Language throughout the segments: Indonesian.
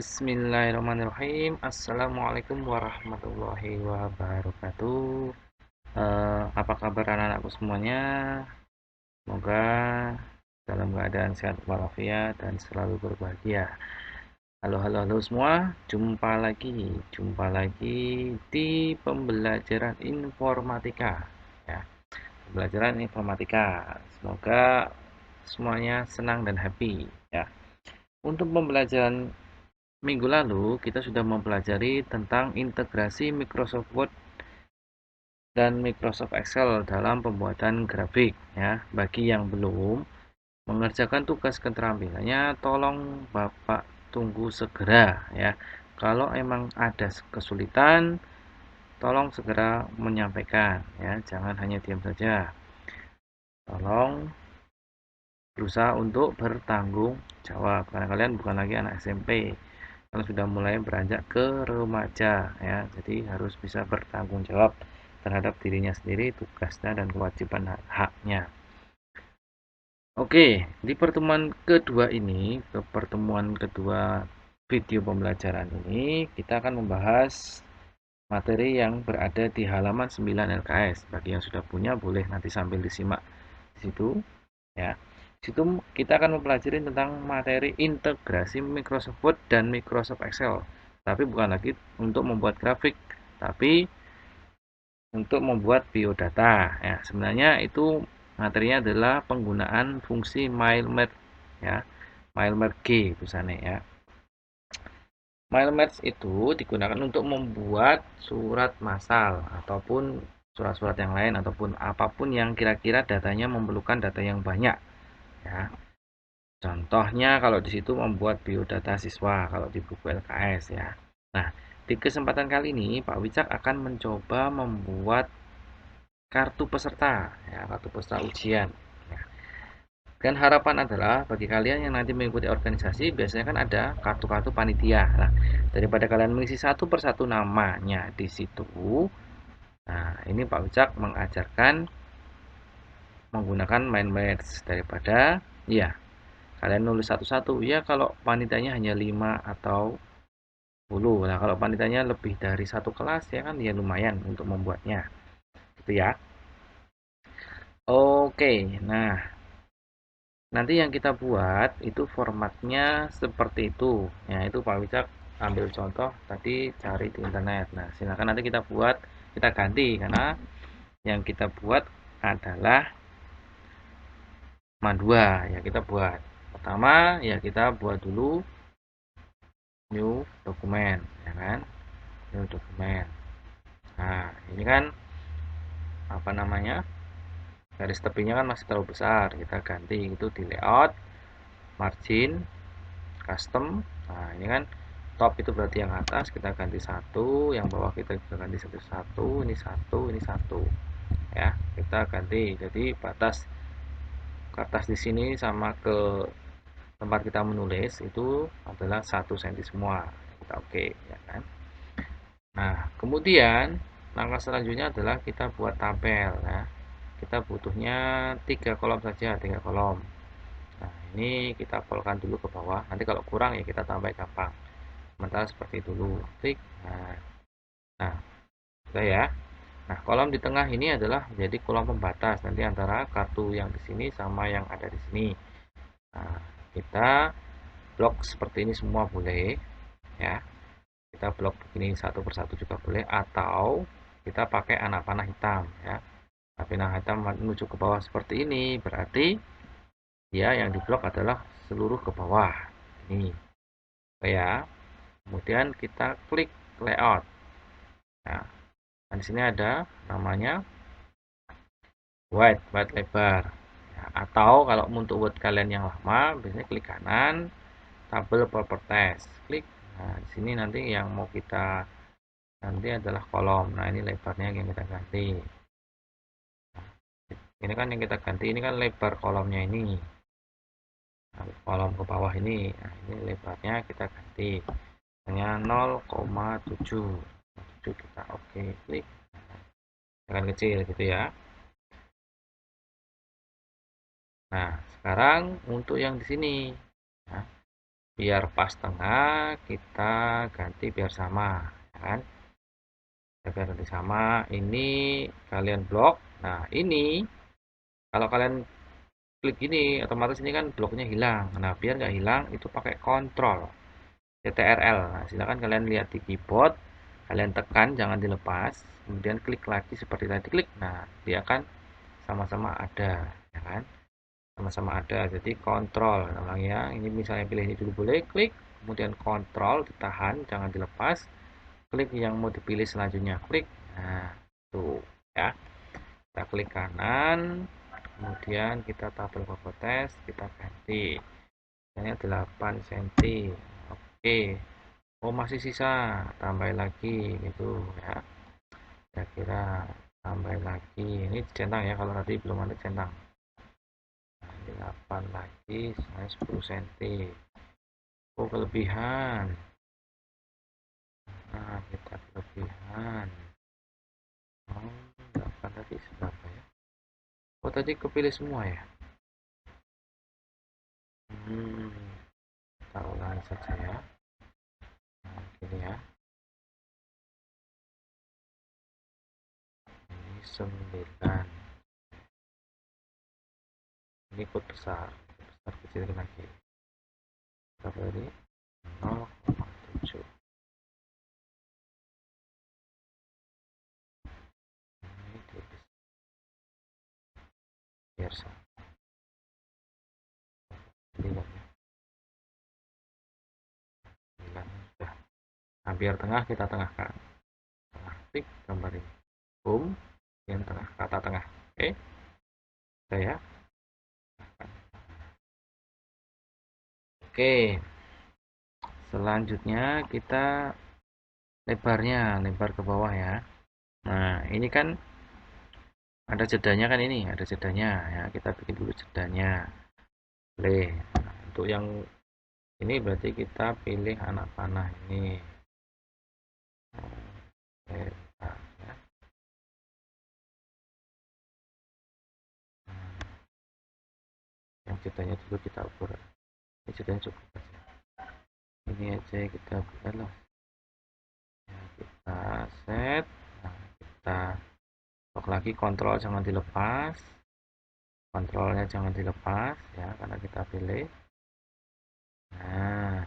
Bismillahirrahmanirrahim. Assalamualaikum warahmatullahi wabarakatuh. Apa kabar anak-anakku semuanya? Semoga dalam keadaan sehat walafiat dan selalu berbahagia. Halo, halo, halo semua. Jumpa lagi di pembelajaran informatika. Ya, pembelajaran informatika. Semoga semuanya senang dan happy. Ya, untuk pembelajaran minggu lalu kita sudah mempelajari tentang integrasi Microsoft Word dan Microsoft Excel dalam pembuatan grafik ya. Bagi yang belum mengerjakan tugas keterampilannya, tolong Bapak tunggu segera ya. Kalau emang ada kesulitan, tolong segera menyampaikan ya. Jangan hanya diam saja. Tolong berusaha untuk bertanggung jawab karena kalian bukan lagi anak SMP. Kalau sudah mulai beranjak ke remaja ya, jadi harus bisa bertanggung jawab terhadap dirinya sendiri, tugasnya dan kewajiban haknya. Oke, di pertemuan kedua video pembelajaran ini kita akan membahas materi yang berada di halaman 9 LKS. Bagi yang sudah punya boleh nanti sambil disimak di situ ya. Di situ kita akan mempelajari tentang materi integrasi Microsoft Word dan Microsoft Excel. Tapi bukan lagi untuk membuat grafik, tapi untuk membuat biodata. Ya, sebenarnya itu materinya adalah penggunaan fungsi MailMerge ya. MailMerge tulisannya ya. MailMerge itu digunakan untuk membuat surat massal ataupun surat-surat yang lain ataupun apapun yang kira-kira datanya memerlukan data yang banyak ya. Contohnya kalau di situ membuat biodata siswa kalau di buku LKS ya. Nah, di kesempatan kali ini Pak Wicak akan mencoba membuat kartu peserta ya, kartu peserta ujian. Ya. Dan harapan adalah bagi kalian yang nanti mengikuti organisasi biasanya kan ada kartu-kartu panitia. Nah, daripada kalian mengisi satu persatu namanya di situ, nah ini Pak Wicak mengajarkan menggunakan mind match daripada ya kalian nulis satu-satu ya. Kalau panitianya hanya 5 atau 10, nah kalau panitianya lebih dari satu kelas ya kan ya lumayan untuk membuatnya gitu ya. Oke, nah nanti yang kita buat itu formatnya seperti itu ya. Itu Pak Wicak ambil contoh tadi, cari di internet. Nah silakan nanti kita ganti karena yang kita buat adalah dua ya. Kita buat pertama ya, kita buat dulu new dokumen ya kan, new dokumen. Nah ini kan apa namanya, garis tepinya kan masih terlalu besar, kita ganti itu di layout, margin, custom. Nah ini kan top itu berarti yang atas kita ganti satu, yang bawah kita juga ganti satu satu, ini satu, ini satu ya. Kita ganti jadi batas kertas di sini sama ke tempat kita menulis itu adalah 1 cm semua. Kita oke ya kan. Nah kemudian langkah selanjutnya adalah kita buat tabel ya. Kita butuhnya 3 kolom saja, 3 kolom. Nah ini kita polkan dulu ke bawah, nanti kalau kurang ya kita tambah gampang. Sementara seperti dulu klik. Nah sudah ya. Nah kolom di tengah ini adalah menjadi kolom pembatas nanti antara kartu yang di sini sama yang ada di sini. Nah kita blok seperti ini semua boleh ya. Kita blok begini satu persatu juga boleh, atau kita pakai anak panah hitam ya. Tapi panah hitam menuju ke bawah seperti ini berarti ya yang diblok adalah seluruh ke bawah ini ya. Kemudian kita klik layout. Nah di sini ada namanya wide lebar ya, atau kalau untuk word kalian yang lama biasanya klik kanan, tabel properties klik. Nah di sini nanti yang mau kita nanti adalah kolom. Nah ini lebarnya yang kita ganti. Ini kan yang kita ganti, ini kan lebar kolomnya ini. Nah, kolom ke bawah ini, nah, ini lebarnya kita ganti. Hanya 0,7. 7 kita oke klik. Akan kecil gitu ya. Nah sekarang untuk yang di sini. Nah, biar pas tengah kita ganti biar sama, ya kan? Biar nanti sama. Ini kalian blok. Nah, ini kalau kalian klik ini otomatis ini kan bloknya hilang. Nah, biar nggak hilang itu pakai kontrol CTRL. Nah, silakan kalian lihat di keyboard, kalian tekan jangan dilepas, kemudian klik lagi seperti tadi klik. Nah, dia akan sama-sama ada, ya kan? Sama-sama ada. Jadi kontrol, namanya ini misalnya pilih ini dulu boleh, klik, kemudian kontrol ditahan, jangan dilepas, klik yang mau dipilih selanjutnya, klik. Nah, tuh ya. Kita klik kanan, kemudian kita tabel test, kita ganti. Misalnya 8 cm. Oke. Oh, masih sisa, tambah lagi gitu ya. Kira-kira tambah lagi. Ini centang ya, kalau tadi belum ada centang. Nah, 8 lagi, saya 10 cm. Oh, kelebihan. Nah, kita kelebihan. Oh, 8 tadi seberapa ya? Oh, tadi kepilih semua ya? Hmm, kita ulangi saja ya. Nah, gini ya. Ini 9. Ini kode besar. Besar kecilkan lagi. Berapa tadi? 0,7. Ini biar sama. Lihat ya. 9 sudah. Nah, biar tengah kita tengahkan. Tengah tik gambar ini. Boom. Yang tengah, kata tengah. Oke. Saya. Oke. Selanjutnya kita lebarnya, lebar ke bawah ya. Nah, ini kan ada jedanya kan ini, ada jedanya ya. Kita bikin dulu jedanya. Boleh. Nah, untuk yang ini berarti kita pilih anak panah ini. Oke, nah, ya. Yang jedanya dulu kita ukur. Ini jedanya cukup aja. Ini aja kita buat lah. Ya, kita set. Nah, kita lock lagi, kontrol jangan dilepas. Kontrolnya jangan dilepas ya, karena kita pilih. Nah,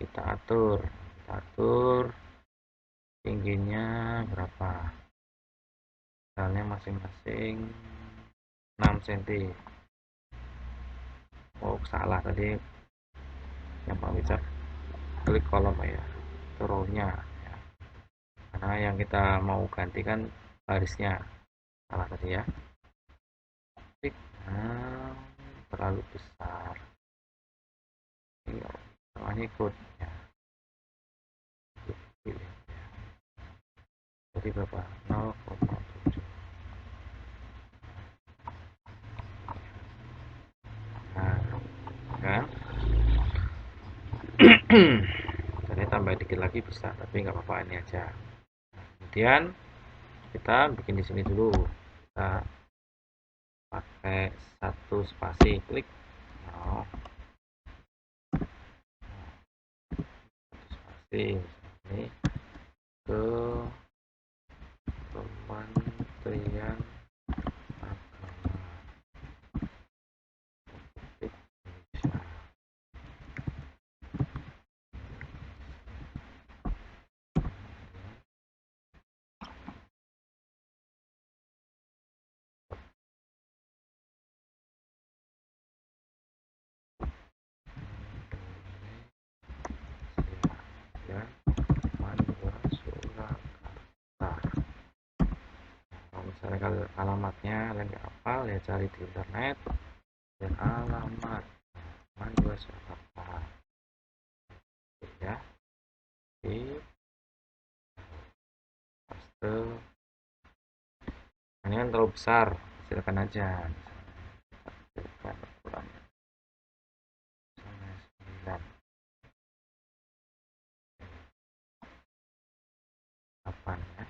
kita atur. Kita atur tingginya berapa. Misalnya masing-masing 6 cm. Oh, salah tadi yang Pak Wicak klik kolom ya. Itu row-nya ya. Karena yang kita mau ganti kan barisnya. Salah tadi ya. Klik. Nah, terlalu besar. Ini namanya ikut ya. Pilih. Jadi berapa? 0,7. Nah, kan? Jadi tambah dikit lagi bisa, tapi nggak apa-apa, ini aja. Kemudian kita bikin di sini dulu. Kita pakai satu spasi, klik. Nah, spasi ini ke Kementerian Agama Republik Indonesia. Ya, Mandua Surakarta. Kalau misalnya kalau alamatnya kalian nggak hafal ya cari di internet dan alamat Mandua Surakarta ya. Di paste. Ini kan terlalu besar, silakan aja. Silakan ukuran 9, 8 ya.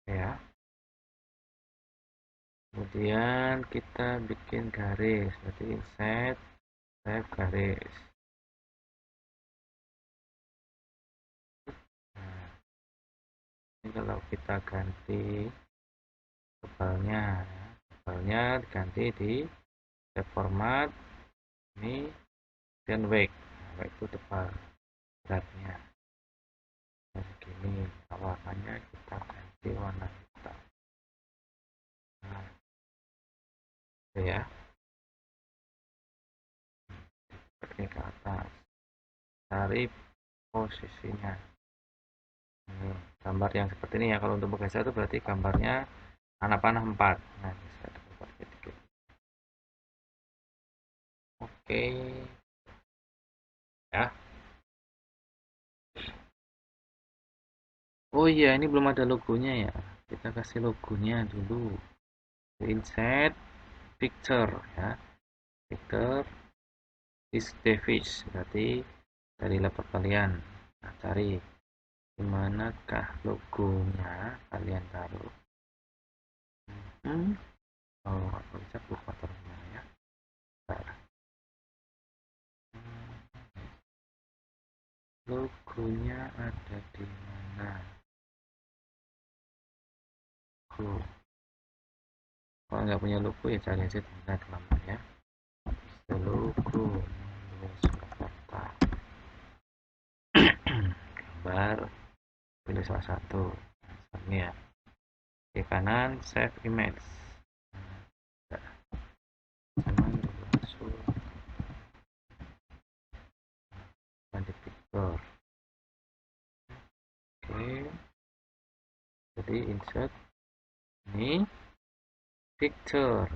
ya. Kemudian kita bikin garis, berarti insert save garis. Nah, ini kalau kita ganti tebalnya, ya. Tebalnya diganti di save format, ini dan weight. Nah, weight itu tebal beratnya. Nah, segini, warnanya kita ganti warna hitam. Nah, itu ya, ini ke atas. Cari posisinya. Ini gambar yang seperti ini ya. Kalau untuk bergeser itu berarti gambarnya anak panah 4. Nah, bisa dibuat dikit. Oke ya. Oh iya, ini belum ada logonya ya. Kita kasih logonya dulu. Insert picture ya. Picture is Davis. Berarti dari laptop kalian. Nah, cari dimanakah logonya, kalian taruh. Oh, aku bisa buka terusnya ya. Bentar. Logonya ada di mana? Logo. Kalau nggak punya logo ya cari aja di internet lama ya. Logo Surakarta. Gambar, pilih salah satu. Ini ya. Di kanan save image. Cuman masuk di picture. Oke. Jadi insert ini picture.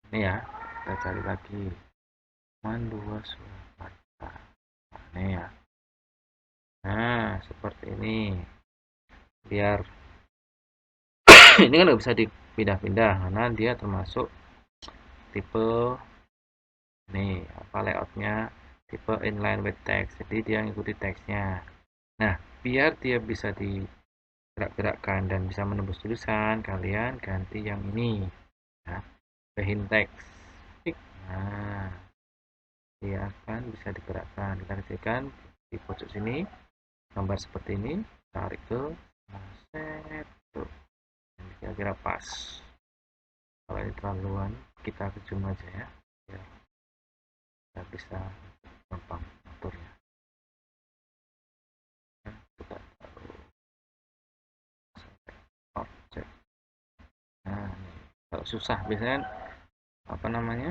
Ini ya. Kita cari lagi. Mandua Surakarta. Nah, ini ya. Nah, seperti ini. Biar ini kan nggak bisa dipindah-pindah karena dia termasuk tipe nih apa layoutnya tipe inline with text, jadi dia ngikuti teksnya. Nah, biar dia bisa digerak-gerakkan dan bisa menembus tulisan, kalian ganti yang ini ya, behind text. Nah, dia akan bisa digerakkan. Kita ketikkan di pojok sini gambar seperti ini, tarik ke set tuh, kira-kira pas. Kalau ini terlaluan, kita zoom aja ya, biar kita bisa gampang aturnya. Kita taruh objek. Nah, kalau susah biasanya apa namanya?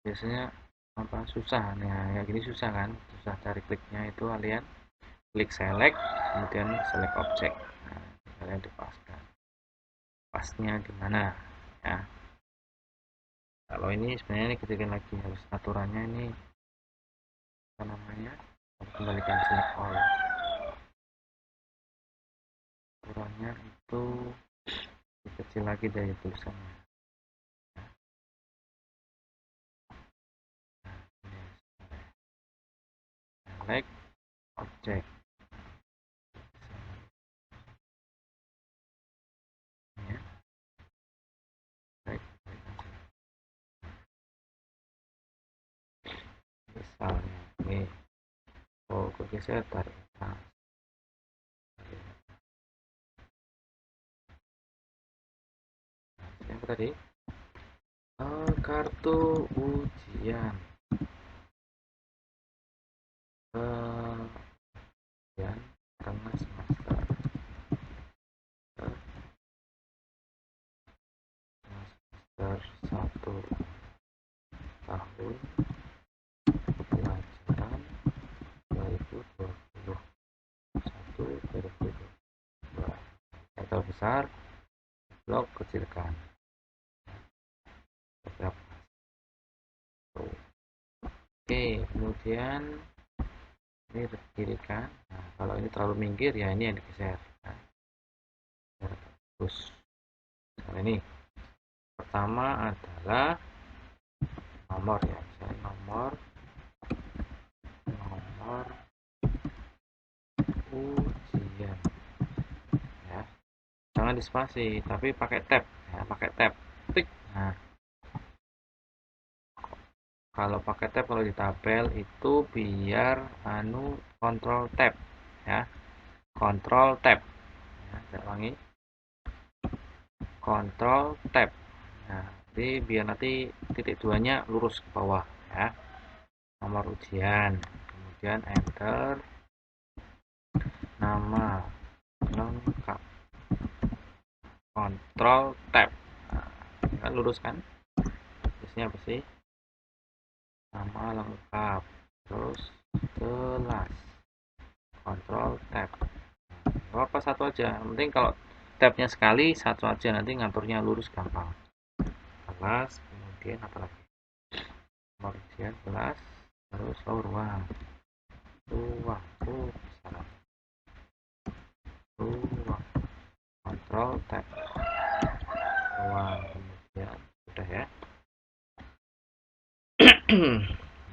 Biasanya apa susah nih, ya gini susah kan? Susah cari kliknya itu kalian klik select, kemudian select objek. Nah, kalian dipaskan. Pasnya di mana? Ya. Kalau ini sebenarnya ini ketika lagi harus aturannya ini apa namanya? Kembalikan select all. Aturannya itu kecil lagi dari tulisannya. Select objek. Ya. Select. Misalnya ini oke saya tarik. Nah, yang tadi kartu ujian ujian tengah semester semester 1 tahun pelajaran 2021-2022. Letter besar, blok kecilkan. Oke, kemudian ini kiri kan. Nah, kalau ini terlalu minggir ya ini yang digeser. Nah, terus nah, ini pertama adalah nomor ya, misalnya nomor ujian ya. jangan di spasi, tapi pakai tab ya, pakai tab tik. Nah, kalau pakai tab, kalau di tabel itu biar kontrol tab ya, kontrol tab ya, saya ulangi, kontrol tab. Nah, jadi biar nanti titik duanya lurus ke bawah ya, nomor ujian, kemudian enter nama lengkap, kontrol tab. Nah, kan lurus kan, terusnya apa sih, nama lengkap, terus kelas, kontrol tab. Apa satu aja, yang penting kalau tabnya sekali satu aja, nanti ngaturnya lurus gampang. Kelas, kemudian apa lagi, nomor ujian, kelas, terus ruang, ruang, salah, ruang, kontrol tab, ruang, kemudian udah ya.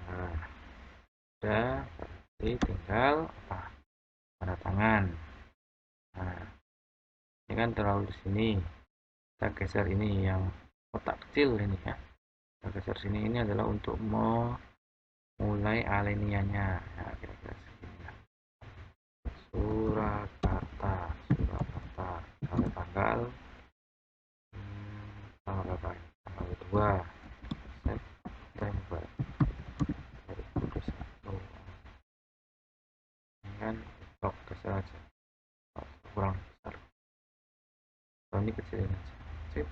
Nah, udah, berarti tinggal apa, tanda tangan. Nah, ini kan terlalu di sini, kita geser ini yang kotak kecil ini ya, kita geser sini. Ini adalah untuk memulai aliniannya ya, kira-kira segini ya. Surakarta, Surakarta, kalau tanggal tanggal berapa ini, tanggal 2 September 2021. Ini kan blok geser aja, kurang besar, kalau ini kecilin aja. Sip.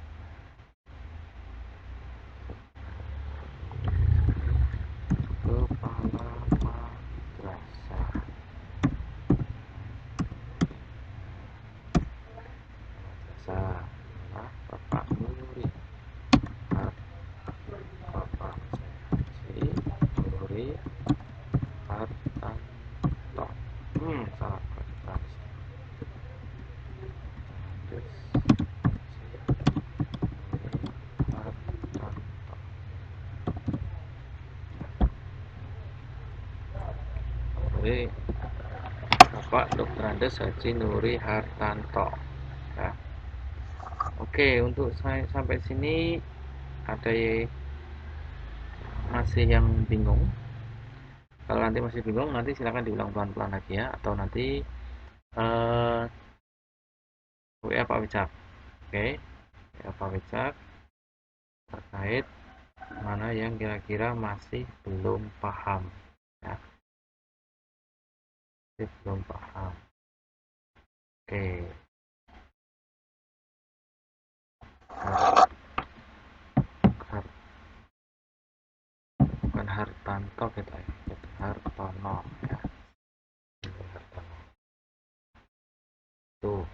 Kepala madrasah, madrasah nah, Bapak Nuri, Bapak si Nuri Hartanto. Salah Hartanto. Jadi Bapak Dr. Andes Haji Nuri Hartanto ya. Oke, untuk saya sampai sini ada masih yang bingung? Kalau nanti masih bingung, nanti silahkan diulang pelan-pelan lagi ya, atau nanti WA Pak Wicak. Oke, WA Pak Wicak terkait mana yang kira-kira masih belum paham ya, masih belum paham. Oke, bukan Hartanto kita ya, Hartono ya, Hartono. Tuh,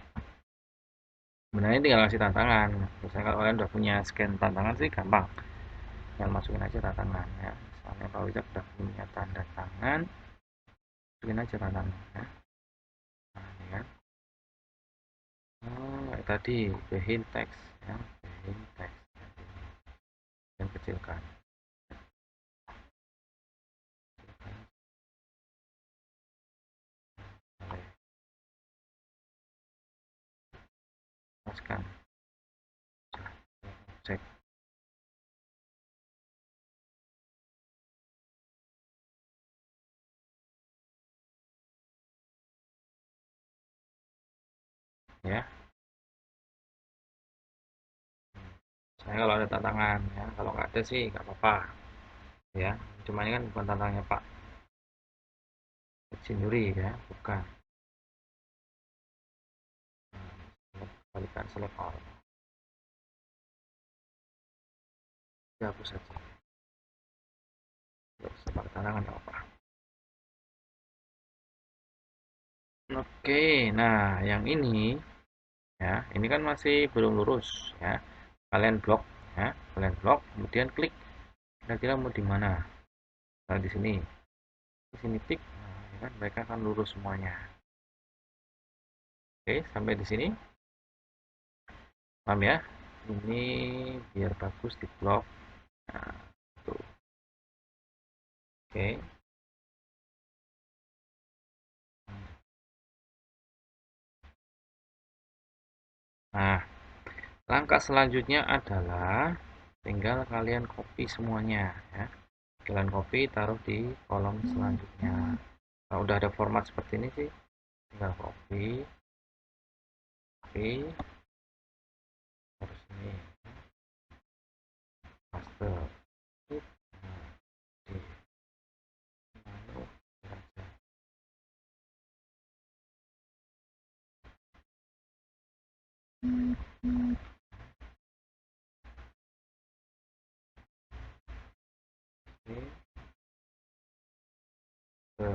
sebenarnya tinggal kasih tantangan. Misalnya kalau kalian udah punya scan tantangan sih gampang, tinggal masukin aja tantangan ya. Misalnya Pak Wicak udah punya tanda tangan, masukin aja tantangan ya. Nah, ini kan, kayak tadi behin teks ya, behin teks yang kecilkan. Masukkan, cek ya. Saya kalau ada tantangan ya, kalau nggak ada sih nggak apa-apa ya. Cuma ini kan bukan tantangannya Pak Jinuri ya, bukan. Kembalikan select all, hapus saja. Nggak usah pakai tantangan, nggak apa. Oke, nah yang ini ya, ini kan masih belum lurus ya. Kalian blok ya, kalian blok, kemudian klik kira-kira mau di mana. Nah, di sini tik, nah, ini kan mereka akan lurus semuanya. Oke, sampai di sini paham ya. Ini biar bagus di blok. Nah, tuh. Oke. Nah, langkah selanjutnya adalah tinggal kalian copy semuanya ya. Kalian copy taruh di kolom selanjutnya. Kalau udah ada format seperti ini sih, tinggal copy, terus ini paste. Nah, di menu saja. Ini ke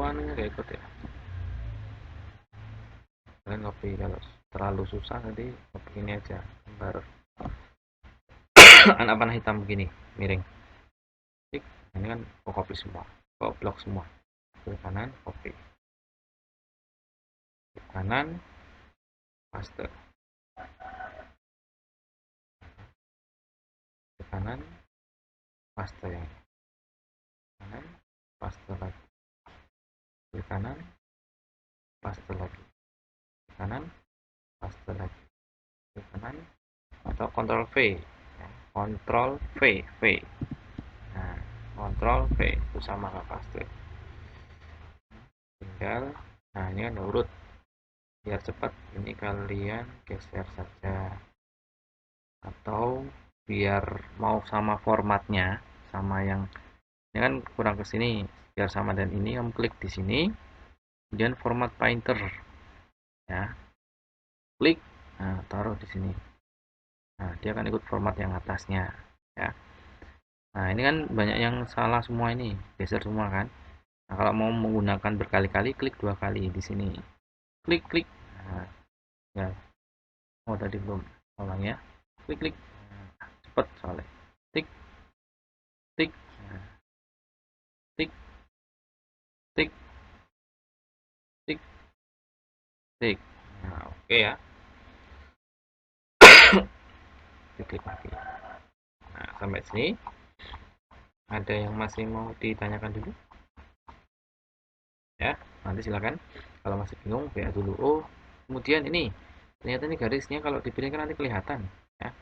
anunya gak ikut ya. Kalian copy, kalau terlalu susah nanti begini aja, gambar anak panah hitam begini miring. Klik, ini kan copy semua, blok semua. Klik kanan, copy. Klik kanan, paste. Klik kanan, paste yang kanan, paste lagi. Klik kanan, paste lagi. Klik kanan, paste lagi. Klik kanan, atau Ctrl V ya. Ctrl V, nah Ctrl V itu sama kayak paste. Tinggal, nah ini kan urut biar cepat, ini kalian geser saja, atau biar mau sama formatnya sama yang ini kan kurang ke sini, biar sama dan ini kamu klik di sini, kemudian format painter ya, klik, nah taruh di sini. Nah dia akan ikut format yang atasnya ya. Nah ini kan banyak yang salah semua, ini geser semua kan. Nah kalau mau menggunakan berkali-kali, klik 2 kali di sini, klik. Nah ya, oh tadi belum, ulang ya, klik. Nah, cepet soalnya, tik tik, nah, tik tik tik tik. Nah oke ya, klik lagi. Nah sampai sini ada yang masih mau ditanyakan dulu ya, nanti silakan. Kalau masih bingung WA dulu. Oh kemudian ini ternyata ini garisnya kalau dipilih kan nanti kelihatan ya.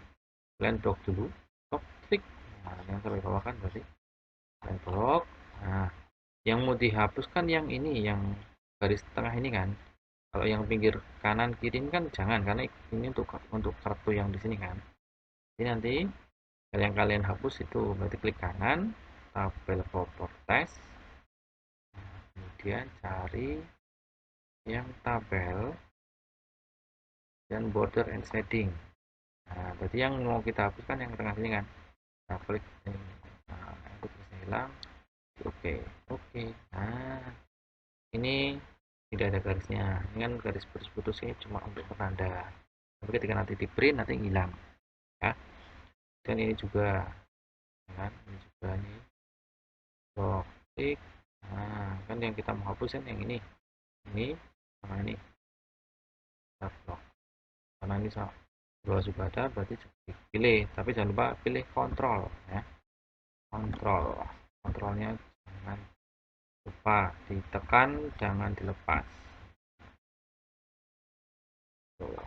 Kalian blok dulu, stop, klik. Nah yang sampai bawah kan berarti kalian blok. Nah yang mau dihapus kan yang ini, yang garis tengah ini kan. Kalau yang pinggir kanan kiri ini kan jangan, karena ini untuk kartu yang di sini kan. Jadi nanti yang kalian hapus itu berarti klik kanan, tabel properties, kemudian cari yang tabel dan border and shading. Nah berarti yang mau kita hapuskan yang tengah sini kan, kita klik ini. Nah itu bisa hilang. Oke. Nah ini tidak ada garisnya, ini kan garis putus-putus ini cuma untuk petanda, tapi ketika nanti di print nanti hilang ya. Dan ini juga kan, ini juga nih, blok, klik. Nah kan yang kita mau hapus kan yang ini sama ini, kita blok karena ini sama dua juga ada, berarti pilih, tapi jangan lupa pilih kontrol ya. Kontrolnya jangan lupa ditekan, jangan dilepas tuh.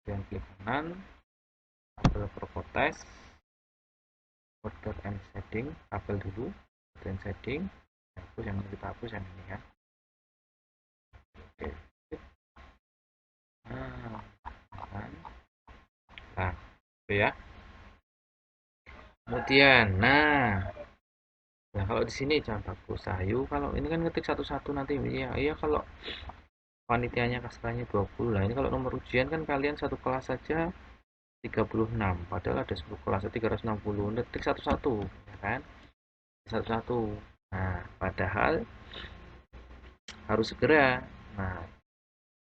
Dan klik kanan, tabel properties, border and shading, tabel dulu, border and shading, hapus yang kita hapus yang ini kan. Oke. Nah itu ya. Kemudian nah kalau di sini jangan bagus sayu, kalau ini kan ngetik satu-satu nanti ya. Iya kalau panitianya kasarannya 20 lah, ini kalau nomor ujian kan kalian satu kelas saja 36, padahal ada 10 kelas 360, ngetik satu-satu ya kan, satu-satu. Nah padahal harus segera. Nah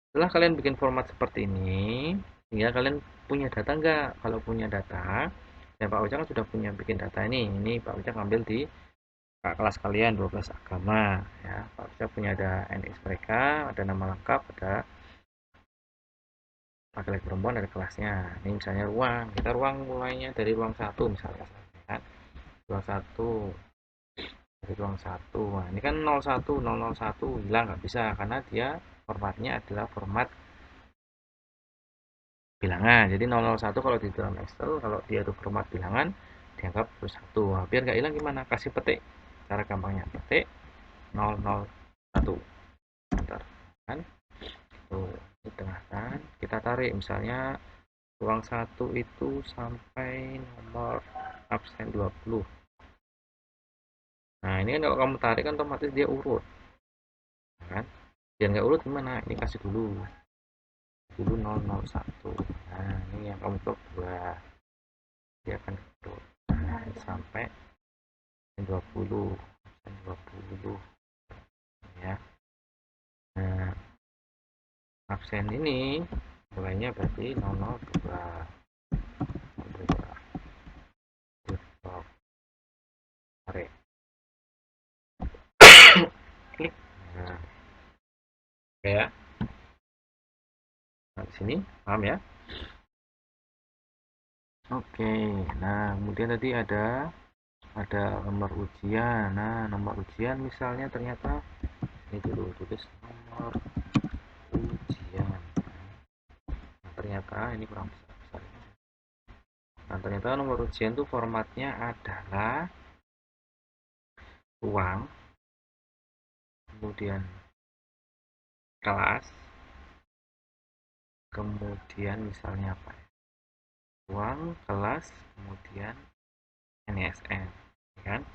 setelah kalian bikin format seperti ini, tinggal kalian punya data enggak. Kalau punya data ya, Pak Ujang sudah punya bikin data ini Pak Ujang ambil di kelas kalian 12 agama ya. Pak Ujang punya ada NX mereka, ada nama lengkap, ada laki-laki perempuan, ada kelasnya. Ini misalnya ruang, kita ruang mulainya dari ruang 1 misalnya kan, ruang 1, dari ruang 1. Nah ini kan 01 001 hilang, nggak bisa karena dia formatnya adalah format bilangan. Jadi 001 kalau di dalam Excel, kalau dia itu format bilangan dianggap 1. Nah, biar nggak hilang gimana? Kasih petik. Cara gampangnya petik 001. Bentar. Kan? Tuh, di tengah kan. Kita tarik misalnya ruang 1 itu sampai nomor absen 20. Nah, ini kan kalau kamu tarik kan otomatis dia urut. Kan? Biar nggak urut gimana? Ini kasih dulu 001. Nah, ini yang kamu blok 2. Dia akan urut. Nah, sampai 20 ya. Nah, absen ini mulainya berarti 002 tarik klik. Nah, ya. Nah, di sini paham ya. Oke, nah kemudian tadi ada nomor ujian. Nah, nomor ujian misalnya ternyata ini dulu tulis nomor ujian. Nah, ternyata ini kurang besar. Nah, ternyata nomor ujian itu formatnya adalah ruang, kemudian kelas, kemudian misalnya apa ya? Ruang, kelas, kemudian NISN, ya kan?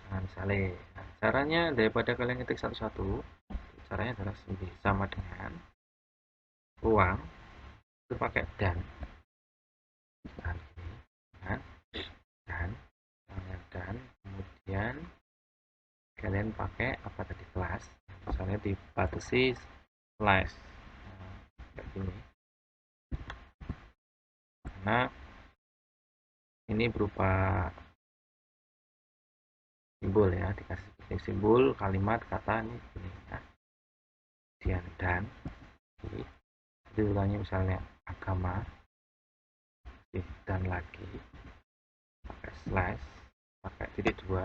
Nah, misalnya, nah, caranya daripada kalian ketik satu-satu, caranya adalah sama dengan ruang itu pakai dan ini, kan? Dan kemudian kalian pakai apa tadi kelas, misalnya dibatasi slash, nah, kayak gini, karena ini berupa simbol ya, dikasih seperti simbol kalimat kata ini gini ya. Kemudian jadi diulangi misalnya agama, dan lagi pakai slash, pakai titik 2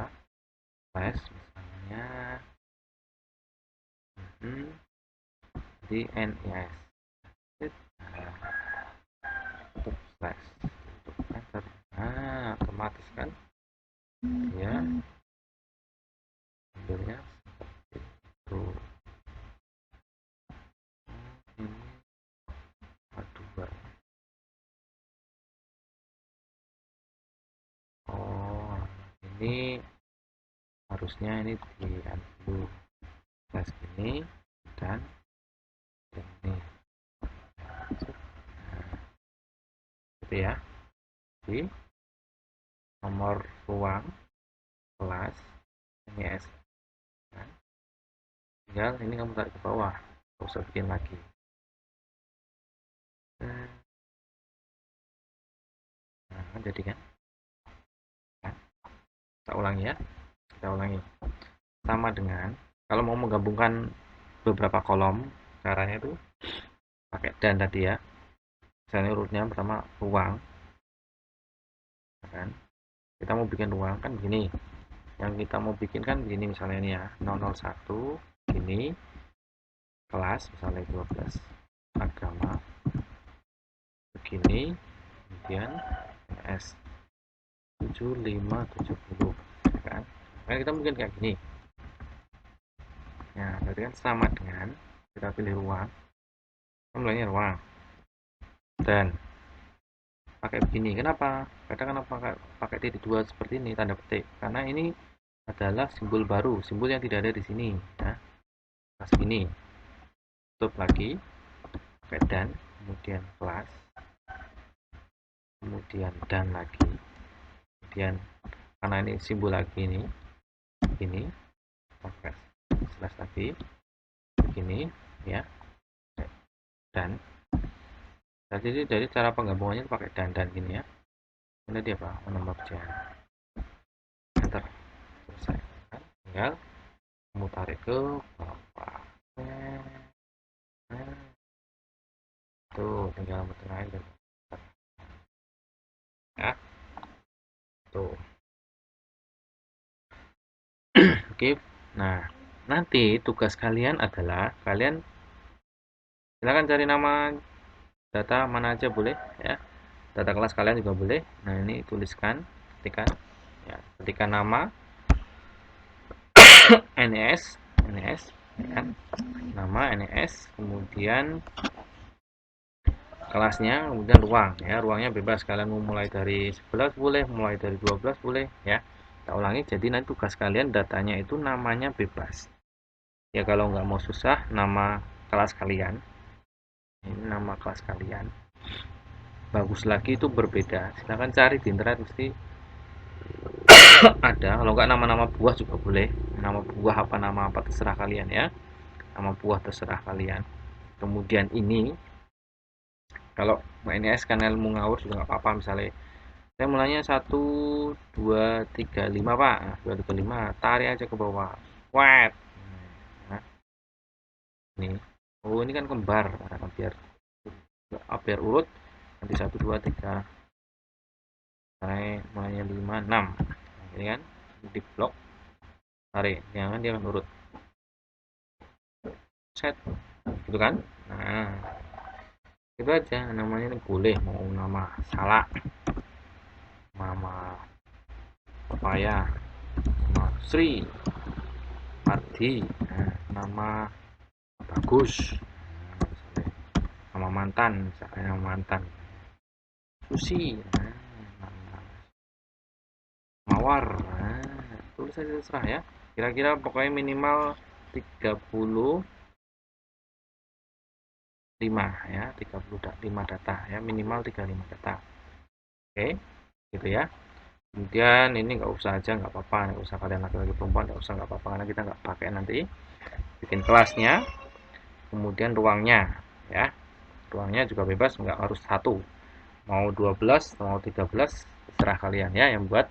slash misalnya di NIS, nah, untuk slash untuk enter. Nah, otomatis kan dia hasilnya seperti itu. Ini A2. Oh, ini harusnya ini diambil slash ini dan ini. Nah, gitu ya. Di nomor ruang kelas NIS, kan? Tinggal ini kamu tarik ke bawah, nggak usah bikin lagi. Nah, jadi kan? Nah, kita ulangi ya, kita ulangi. Sama dengan kalau mau menggabungkan beberapa kolom, caranya itu pakai dan tadi ya. Misalnya urutnya pertama ruang, kan? Kita mau bikin ruang kan begini. Yang kita mau bikin kan begini misalnya ini ya, 001 ini kelas misalnya 12 agama begini, kemudian S 7570, kan? Nah, kita mungkin kayak gini. Nah, berarti kan sama dengan kita pilih ruang, mulainya ruang dan pakai begini. Kenapa? Kadang kenapa pakai titik 2 seperti ini tanda petik? Karena ini adalah simbol baru, simbol yang tidak ada di sini ya. Pas ini tutup lagi pakai dan, kemudian kelas, kemudian dan lagi, kemudian karena ini simbol lagi ini pakai slash lagi begini ya, dan jadi cara penggabungannya pakai dan gini ya. Ini dia apa, nomor jam enter, selesai kan? Tinggal kamu tarik ke bawah, tuh tinggal muter aja ya, tuh. Oke, nah nanti tugas kalian adalah kalian Silakan cari nama data mana aja boleh ya, data kelas kalian juga boleh. Nah, ini tuliskan, ketikkan ya, ketikkan nama NES, NES ya kan? Nama NES, kemudian kelasnya, kemudian ruang ya, ruangnya bebas, kalian mau mulai dari 11 boleh, mulai dari 12 boleh ya. Kita ulangi, jadi nanti tugas kalian datanya itu namanya bebas ya. Kalau nggak mau susah, nama kelas kalian, ini nama kelas kalian bagus lagi itu berbeda, silahkan cari di internet, mesti ada. Kalau nggak nama-nama buah juga boleh, nama buah apa, nama apa terserah kalian ya, nama buah terserah kalian. Kemudian ini kalau NS kan ilmu ngawur juga nggak apa-apa, misalnya saya mulanya 1 2 3 5 pak, nah, 2 3 5 tarik aja ke bawah, wet. Nah, ini oh ini kan kembar, nah, biar urut, nanti 1 2 3 tarik, mulanya 5 6, nah, ini kan di blok, tarik, jangan dia akan urut, set gitu kan. Nah, itu aja namanya. Ini boleh mau nama salak, nama papaya, nama Sri, Ardi, nah, nama bagus, nah, nama mantan, misalnya nama mantan Susi, nah, nama mawar, nah, tulis aja terserah ya, kira-kira pokoknya minimal 35 ya, 35 data ya, minimal 35 data. Oke gitu ya. Kemudian ini nggak usah aja, nggak apa-apa, nggak usah, kalian laki-laki perempuan nggak usah, nggak apa-apa, karena kita nggak pakai nanti. Bikin kelasnya, kemudian ruangnya ya, ruangnya juga bebas, nggak harus satu, mau 12 mau 13 terserah kalian ya yang buat.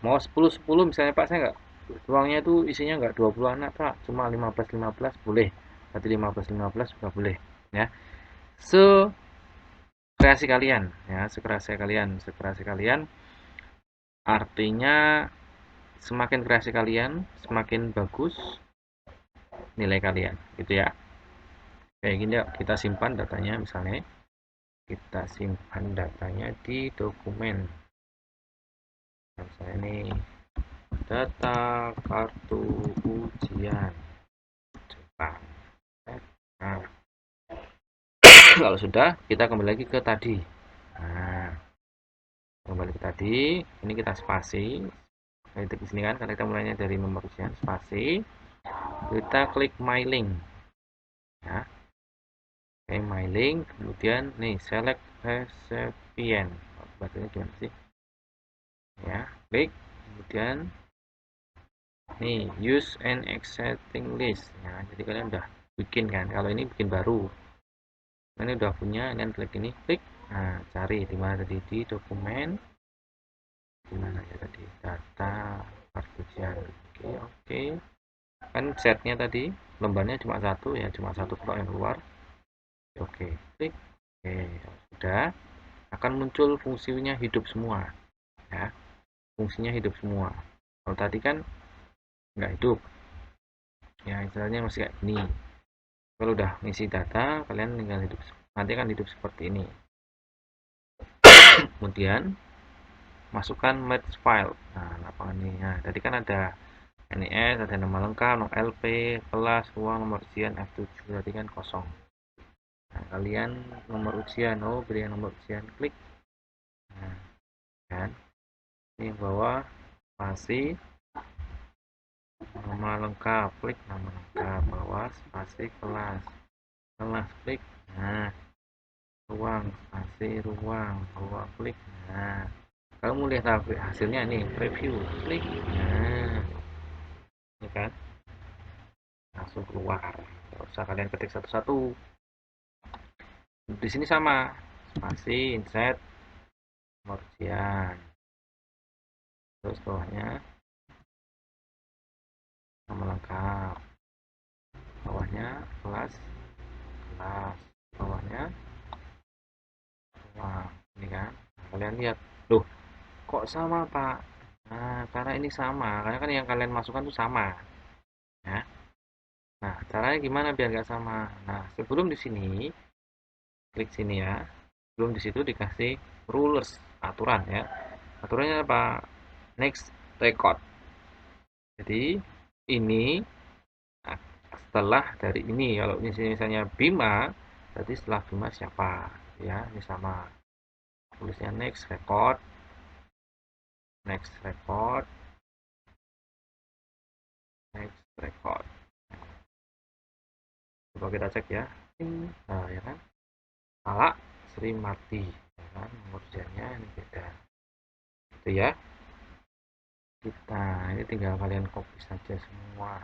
Mau 10 misalnya pak, saya nggak, ruangnya itu isinya nggak 20 anak pak, cuma 15 boleh, berarti 15 juga boleh ya, sekreasi kalian ya, sekreasi kalian. Artinya semakin kreasi kalian, semakin bagus nilai kalian gitu ya. Kayak gini ya, kita simpan datanya, misalnya kita simpan datanya di dokumen, misalnya ini data kartu ujian Jepang. Nah, kalau sudah, kita kembali lagi ke tadi. Nah, kembali ke tadi, ini kita spasi, kita di sini kan, karena kita mulainya dari nomor ujian, spasi, kita klik my link ya. Oke, my link, kemudian nih select recipient, bacanya gimana sih ya, klik, kemudian nih use an existing list ya, jadi kalian udah bikin kan, kalau ini bikin baru, ini udah punya, kalian klik ini, klik, nah cari di mana tadi, di dokumen, di mana ya tadi, data perkujian. Oke oke, kan setnya tadi lembarnya cuma satu ya, cuma satu blok yang keluar. Oke, klik, oke sudah, akan muncul fungsinya hidup semua ya, fungsinya hidup semua. Kalau tadi kan nggak hidup ya, istilahnya masih kayak gini. Kalau udah ngisi data, kalian tinggal hidup, nanti akan hidup seperti ini. Kemudian masukkan merge file, nah lapangan ini, nah tadi kan ada NES, ada nama lengkap, nomor LP, kelas, ruang, nomor ujian F7, tadi kan kosong. Nah, kalian nomor ujian, oh beri nomor ujian, klik, nah kan ini bawah spasi, nama lengkap, klik nama lengkap, bawah spasi kelas, kelas klik, nah ruang spasi ruang, bawah klik, nah kamu lihat hasilnya nih, preview, klik, nah ini kan langsung keluar, nggak usah kalian ketik satu-satu. Di sini sama, spasi insert nomor ujian, terus bawahnya nama lengkap, bawahnya kelas, kelas, bawahnya ruang, ini kan. Nah, kalian lihat, loh kok sama pak, nah karena ini sama, karena kan yang kalian masukkan itu sama ya. Nah, caranya gimana biar nggak sama? Nah, sebelum di sini, klik sini ya. Sebelum di situ dikasih rulers, aturan ya. Aturannya apa? Next record. Jadi ini nah, setelah dari ini, kalau misalnya Bima, berarti setelah Bima siapa? Ya, ini sama. Tulisnya next record, next record. Coba kita cek ya. Nah, ya kan? Salah Sri Marti, ya kan? Nomor ini beda. Itu ya. Kita ini tinggal kalian copy saja semua.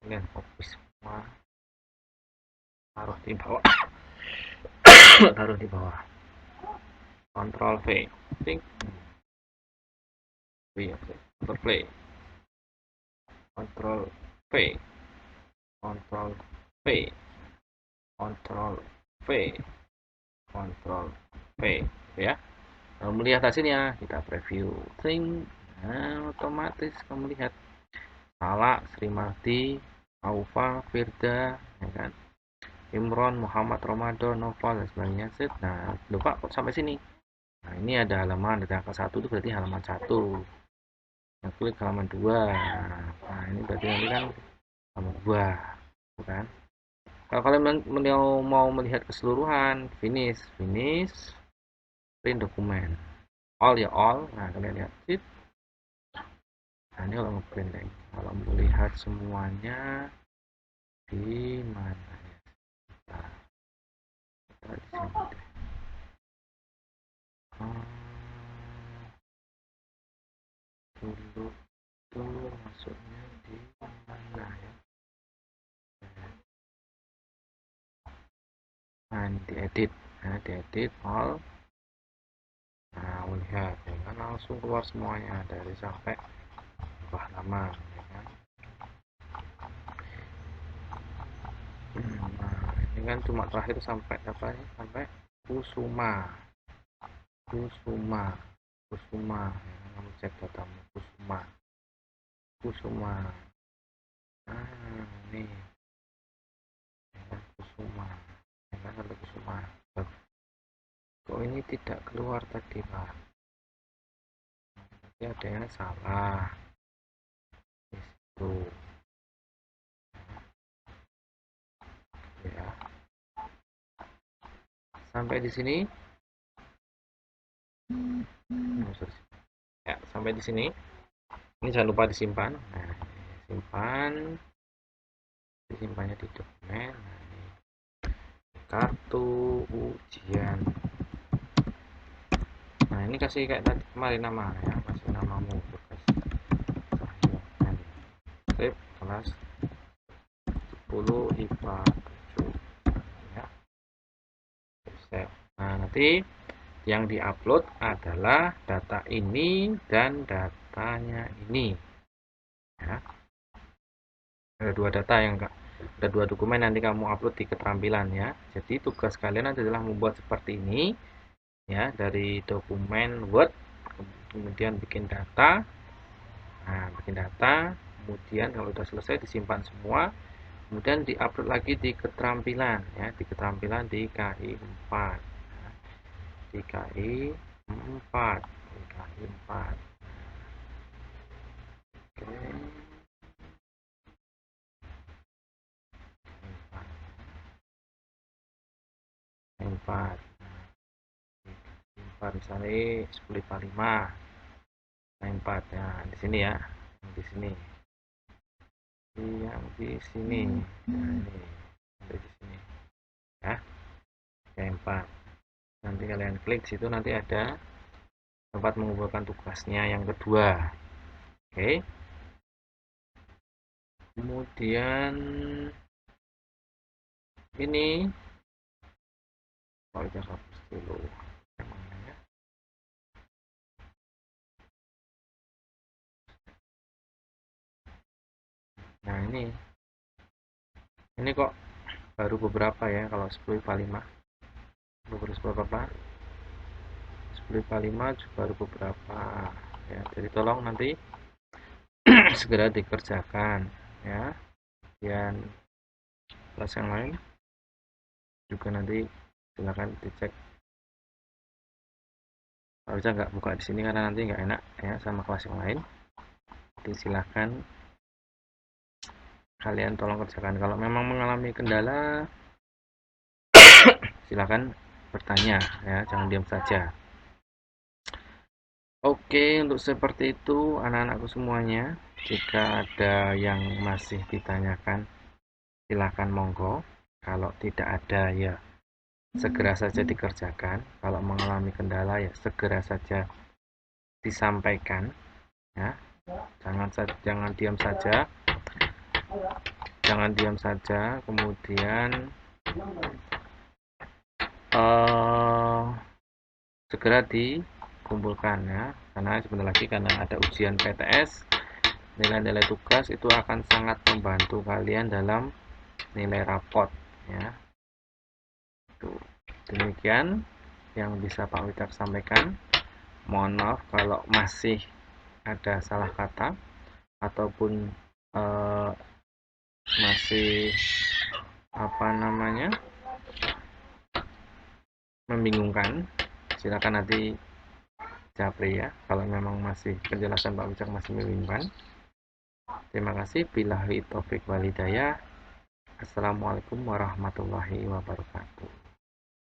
Kalian copy semua, taruh di bawah. Taruh di bawah. Control V. Think. V, Control play. Control V. Control V. Control V. Control V. Ya. Lalu melihat hasilnya, kita preview. Think. Nah, otomatis kamu lihat Salah, Sri Marti, Aufa, Firda, ya kan? Imron, Muhammad Ramadan, Noval dan sebagainya. Set. Nah, lupa kok sampai sini. Nah, ini ada halaman, ada angka 1 itu berarti halaman 1. Nah, klik halaman 2. Nah, ini berarti nanti kan halaman 2, bukan? Kalau kalian mau melihat keseluruhan, finish, print dokumen. All ya all. Nah, kalian lihat. Nah, ini kalau ngeprint nih. Kalau melihat semuanya di mana ya? Nah, kita di sini deh. Dulu tuh masuknya di mana ya? Nah, ini diedit. Nah, diedit all. Nah, melihat ya kan langsung keluar semuanya dari sampai ke halaman ya kan. Nah, ini kan cuma terakhir sampai apa ya? Sampai Kusuma. Kusuma. Kusuma. Ya kan, kamu cek datamu Kusuma. Kusuma. Nah, ini ya kan, Kusuma. Ya kan sampai Kusuma. Kok ini tidak keluar tadi, Pak? Berarti ada yang salah. Itu ya. Sampai di sini. Ya, sampai di sini. Ini jangan lupa disimpan. Nah, simpan. Disimpannya di dokumen. Nah, ini kartu ujian. Nah, ini kasih kayak tadi kemarin nama ya, kasih namamu bekas Cahyokan. Sip, kelas 10 IPA 7 ya. Sip. Nah, nanti yang diupload adalah data ini dan datanya ini ya. Ada dua data yang enggak, ada dua dokumen nanti kamu upload di keterampilan ya. Jadi tugas kalian adalah membuat seperti ini ya, dari dokumen Word, kemudian bikin data. Nah, bikin data, kemudian kalau sudah selesai disimpan semua, kemudian diupload lagi di keterampilan ya, di keterampilan di KI 4 ya. Di KI 4 di KI 4. Oke. 4 4 misalnya 10 5 4 ya di sini ya, di sini, yang di sini, nah ini sampai di sini ya, 4. Nanti kalian klik situ, nanti ada tempat mengumpulkan tugasnya yang kedua. Oke, kemudian ini kalau kita hapus dulu ya. Nah, ini kok baru beberapa ya, kalau 10 IPA 5 baru beberapa, 10 IPA 5 baru beberapa ya. Jadi tolong nanti segera dikerjakan ya. kemudian kelas yang lain juga nanti silakan dicek. Kalau bisa nggak buka di sini karena nanti nggak enak ya sama kelas yang lain. Jadi silakan kalian tolong kerjakan. Kalau memang mengalami kendala, silakan bertanya ya, jangan diam saja. Oke, untuk seperti itu anak-anakku semuanya. Jika ada yang masih ditanyakan, silakan monggo. Kalau tidak ada ya segera saja dikerjakan. Kalau mengalami kendala ya segera saja disampaikan ya. Jangan diam saja. Jangan diam saja. Kemudian segera dikumpulkan ya. Karena sebentar lagi karena ada ujian PTS, nilai-nilai tugas itu akan sangat membantu kalian dalam nilai rapot ya. Demikian yang bisa Pak Wicak sampaikan. Mohon maaf kalau masih ada salah kata ataupun masih membingungkan. Silakan nanti japri ya kalau memang masih penjelasan Pak Wicak masih membingungkan. Terima kasih. Billahi taufik walhidayah. Assalamualaikum warahmatullahi wabarakatuh.